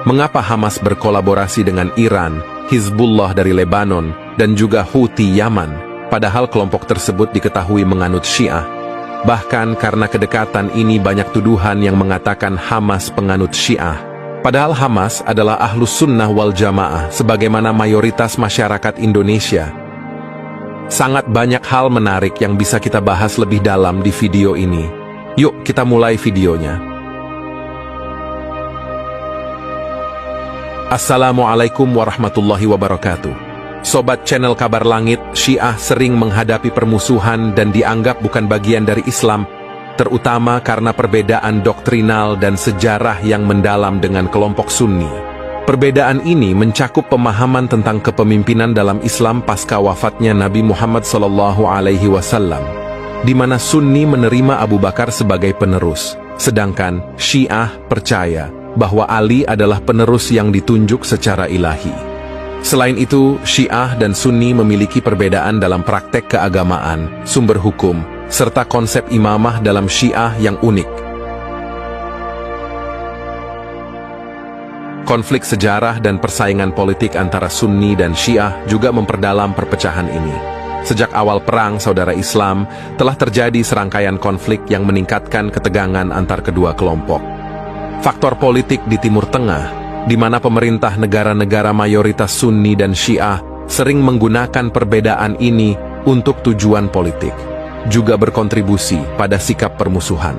Mengapa Hamas berkolaborasi dengan Iran, Hizbullah dari Lebanon, dan juga Houthi Yaman, padahal kelompok tersebut diketahui menganut Syiah? Bahkan karena kedekatan ini banyak tuduhan yang mengatakan Hamas penganut Syiah. Padahal Hamas adalah Ahlus Sunnah wal Jamaah sebagaimana mayoritas masyarakat Indonesia. Sangat banyak hal menarik yang bisa kita bahas lebih dalam di video ini. Yuk kita mulai videonya. Assalamualaikum warahmatullahi wabarakatuh. Sobat channel Kabar Langit, Syiah sering menghadapi permusuhan dan dianggap bukan bagian dari Islam, terutama karena perbedaan doktrinal dan sejarah yang mendalam dengan kelompok Sunni. Perbedaan ini mencakup pemahaman tentang kepemimpinan dalam Islam pasca wafatnya Nabi Muhammad SAW, di mana Sunni menerima Abu Bakar sebagai penerus, sedangkan Syiah percaya bahwa Ali adalah penerus yang ditunjuk secara ilahi. Selain itu, Syiah dan Sunni memiliki perbedaan dalam praktek keagamaan, sumber hukum, serta konsep imamah dalam Syiah yang unik. Konflik sejarah dan persaingan politik antara Sunni dan Syiah juga memperdalam perpecahan ini. Sejak awal perang Saudara Islam, telah terjadi serangkaian konflik yang meningkatkan ketegangan antar kedua kelompok. Faktor politik di Timur Tengah, di mana pemerintah negara-negara mayoritas Sunni dan Syiah sering menggunakan perbedaan ini untuk tujuan politik, juga berkontribusi pada sikap permusuhan.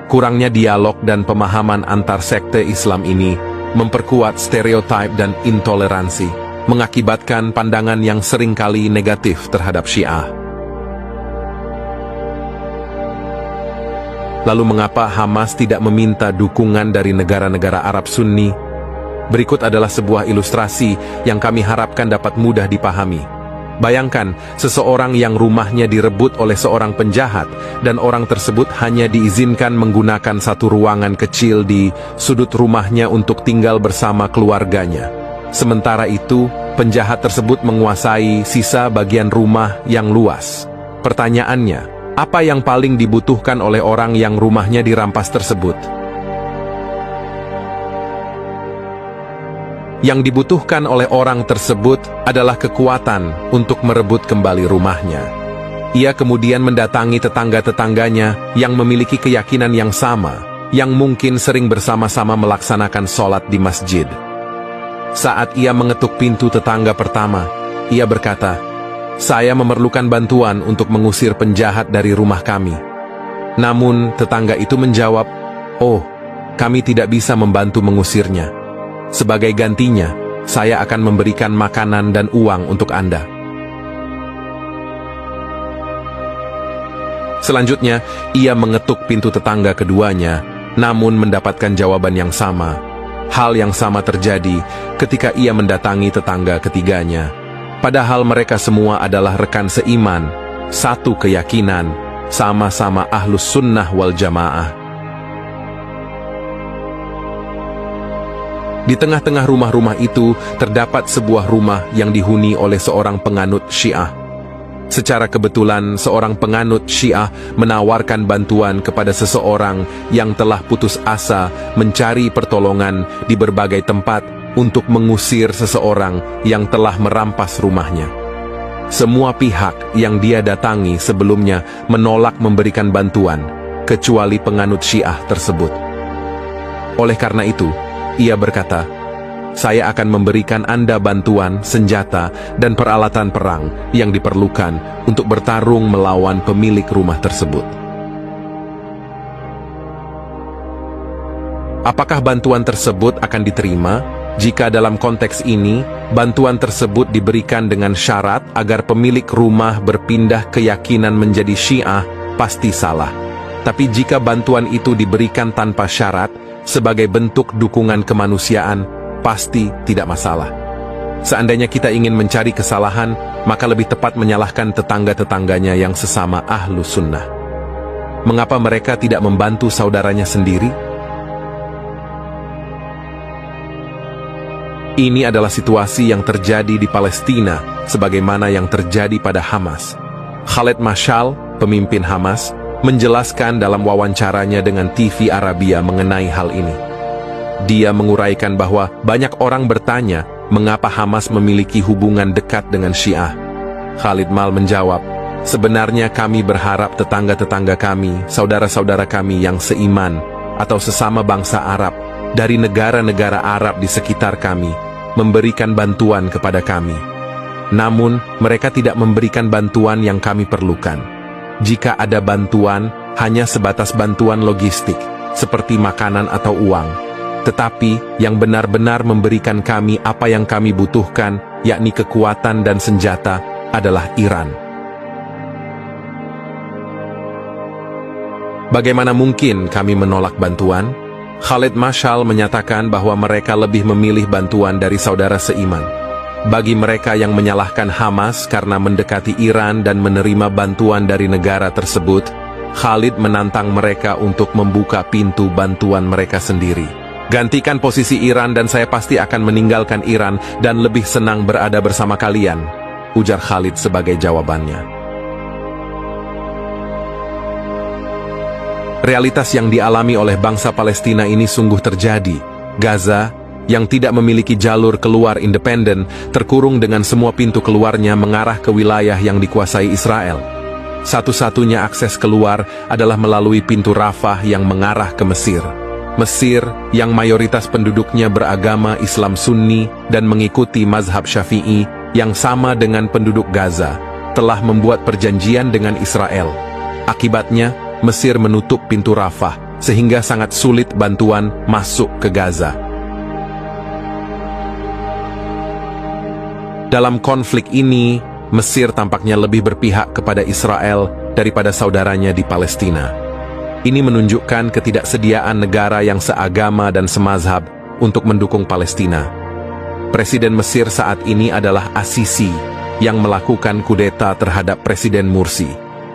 Kurangnya dialog dan pemahaman antar sekte Islam ini memperkuat stereotip dan intoleransi, mengakibatkan pandangan yang seringkali negatif terhadap Syiah. Lalu mengapa Hamas tidak meminta dukungan dari negara-negara Arab Sunni? Berikut adalah sebuah ilustrasi yang kami harapkan dapat mudah dipahami. Bayangkan, seseorang yang rumahnya direbut oleh seorang penjahat dan orang tersebut hanya diizinkan menggunakan satu ruangan kecil di sudut rumahnya untuk tinggal bersama keluarganya. Sementara itu, penjahat tersebut menguasai sisa bagian rumah yang luas. Pertanyaannya, apa yang paling dibutuhkan oleh orang yang rumahnya dirampas tersebut? Yang dibutuhkan oleh orang tersebut adalah kekuatan untuk merebut kembali rumahnya. Ia kemudian mendatangi tetangga-tetangganya yang memiliki keyakinan yang sama, yang mungkin sering bersama-sama melaksanakan sholat di masjid. Saat ia mengetuk pintu tetangga pertama, ia berkata, "Saya memerlukan bantuan untuk mengusir penjahat dari rumah kami." Namun tetangga itu menjawab, "Oh, kami tidak bisa membantu mengusirnya. Sebagai gantinya, saya akan memberikan makanan dan uang untuk Anda." Selanjutnya, ia mengetuk pintu tetangga keduanya, namun mendapatkan jawaban yang sama. Hal yang sama terjadi ketika ia mendatangi tetangga ketiganya. Padahal mereka semua adalah rekan seiman, satu keyakinan, sama-sama Ahlus Sunnah wal Jamaah. Di tengah-tengah rumah-rumah itu, terdapat sebuah rumah yang dihuni oleh seorang penganut Syiah. Secara kebetulan, seorang penganut Syiah menawarkan bantuan kepada seseorang yang telah putus asa mencari pertolongan di berbagai tempat untuk mengusir seseorang yang telah merampas rumahnya. Semua pihak yang dia datangi sebelumnya menolak memberikan bantuan, kecuali penganut Syiah tersebut. Oleh karena itu, ia berkata, "Saya akan memberikan Anda bantuan, senjata, dan peralatan perang yang diperlukan untuk bertarung melawan pemilik rumah tersebut." Apakah bantuan tersebut akan diterima? Jika dalam konteks ini, bantuan tersebut diberikan dengan syarat agar pemilik rumah berpindah keyakinan menjadi Syiah, pasti salah. Tapi jika bantuan itu diberikan tanpa syarat, sebagai bentuk dukungan kemanusiaan, pasti tidak masalah. Seandainya kita ingin mencari kesalahan, maka lebih tepat menyalahkan tetangga-tetangganya yang sesama Ahlus Sunnah. Mengapa mereka tidak membantu saudaranya sendiri? Ini adalah situasi yang terjadi di Palestina, sebagaimana yang terjadi pada Hamas. Khaled Mashal, pemimpin Hamas, menjelaskan dalam wawancaranya dengan TV Arabia mengenai hal ini. Dia menguraikan bahwa banyak orang bertanya mengapa Hamas memiliki hubungan dekat dengan Syiah. Khalid Mal menjawab, sebenarnya kami berharap tetangga-tetangga kami, saudara-saudara kami yang seiman atau sesama bangsa Arab dari negara-negara Arab di sekitar kami memberikan bantuan kepada kami. Namun, mereka tidak memberikan bantuan yang kami perlukan. Jika ada bantuan, hanya sebatas bantuan logistik, seperti makanan atau uang. Tetapi, yang benar-benar memberikan kami apa yang kami butuhkan, yakni kekuatan dan senjata, adalah Iran. Bagaimana mungkin kami menolak bantuan? Khalid Mashal menyatakan bahwa mereka lebih memilih bantuan dari saudara seiman. Bagi mereka yang menyalahkan Hamas karena mendekati Iran dan menerima bantuan dari negara tersebut, Khalid menantang mereka untuk membuka pintu bantuan mereka sendiri. Gantikan posisi Iran dan saya pasti akan meninggalkan Iran dan lebih senang berada bersama kalian, ujar Khalid sebagai jawabannya. Realitas yang dialami oleh bangsa Palestina ini sungguh terjadi. Gaza, yang tidak memiliki jalur keluar independen, terkurung dengan semua pintu keluarnya mengarah ke wilayah yang dikuasai Israel. Satu-satunya akses keluar adalah melalui pintu Rafah yang mengarah ke Mesir. Mesir, yang mayoritas penduduknya beragama Islam Sunni dan mengikuti mazhab Syafi'i yang sama dengan penduduk Gaza, telah membuat perjanjian dengan Israel. Akibatnya, Mesir menutup pintu Rafah, sehingga sangat sulit bantuan masuk ke Gaza. Dalam konflik ini, Mesir tampaknya lebih berpihak kepada Israel daripada saudaranya di Palestina. Ini menunjukkan ketidaksediaan negara yang seagama dan semazhab untuk mendukung Palestina. Presiden Mesir saat ini adalah As-Sisi, yang melakukan kudeta terhadap Presiden Mursi.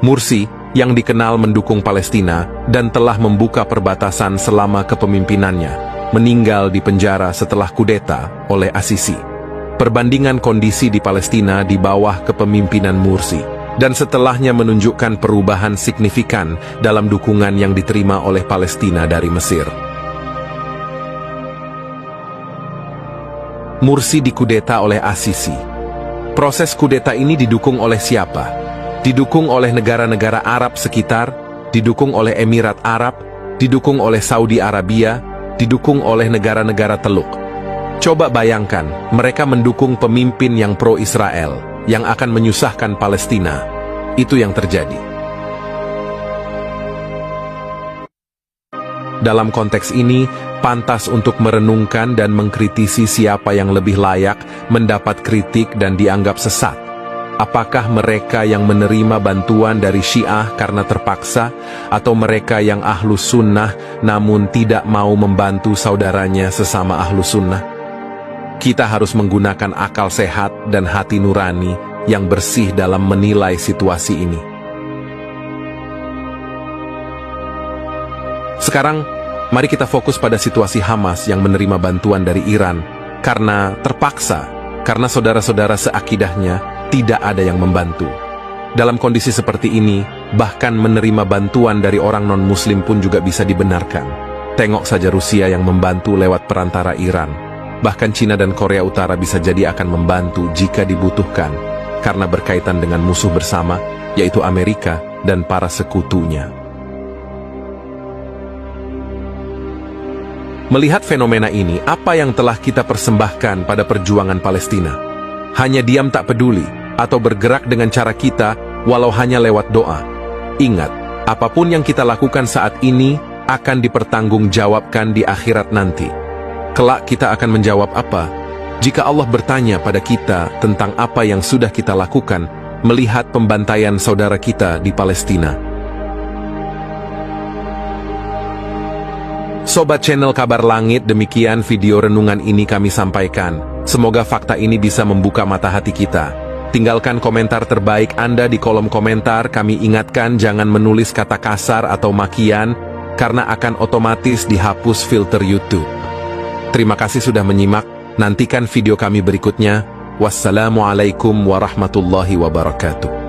Mursi, yang dikenal mendukung Palestina dan telah membuka perbatasan selama kepemimpinannya, meninggal di penjara setelah kudeta oleh As-Sisi. Perbandingan kondisi di Palestina di bawah kepemimpinan Mursi, dan setelahnya menunjukkan perubahan signifikan dalam dukungan yang diterima oleh Palestina dari Mesir. Mursi dikudeta oleh As-Sisi. Proses kudeta ini didukung oleh siapa? Didukung oleh negara-negara Arab sekitar, didukung oleh Emirat Arab, didukung oleh Saudi Arabia, didukung oleh negara-negara Teluk. Coba bayangkan, mereka mendukung pemimpin yang pro-Israel, yang akan menyusahkan Palestina. Itu yang terjadi. Dalam konteks ini, pantas untuk merenungkan dan mengkritisi siapa yang lebih layak mendapat kritik dan dianggap sesat. Apakah mereka yang menerima bantuan dari Syiah karena terpaksa, atau mereka yang Ahlus Sunnah namun tidak mau membantu saudaranya sesama Ahlus Sunnah? Kita harus menggunakan akal sehat dan hati nurani yang bersih dalam menilai situasi ini. Sekarang, mari kita fokus pada situasi Hamas yang menerima bantuan dari Iran karena terpaksa, karena saudara-saudara seakidahnya tidak ada yang membantu. Dalam kondisi seperti ini, bahkan menerima bantuan dari orang non-muslim pun juga bisa dibenarkan. Tengok saja Rusia yang membantu lewat perantara Iran. Bahkan Cina dan Korea Utara bisa jadi akan membantu jika dibutuhkan, karena berkaitan dengan musuh bersama, yaitu Amerika dan para sekutunya. Melihat fenomena ini, apa yang telah kita persembahkan pada perjuangan Palestina? Hanya diam tak peduli, atau bergerak dengan cara kita, walau hanya lewat doa. Ingat, apapun yang kita lakukan saat ini, akan dipertanggungjawabkan di akhirat nanti. Kelak kita akan menjawab apa? Jika Allah bertanya pada kita tentang apa yang sudah kita lakukan, melihat pembantaian saudara kita di Palestina. Sobat channel Kabar Langit, demikian video renungan ini kami sampaikan. Semoga fakta ini bisa membuka mata hati kita. Tinggalkan komentar terbaik Anda di kolom komentar. Kami ingatkan jangan menulis kata kasar atau makian, karena akan otomatis dihapus filter YouTube. Terima kasih sudah menyimak. Nantikan video kami berikutnya. Wassalamualaikum warahmatullahi wabarakatuh.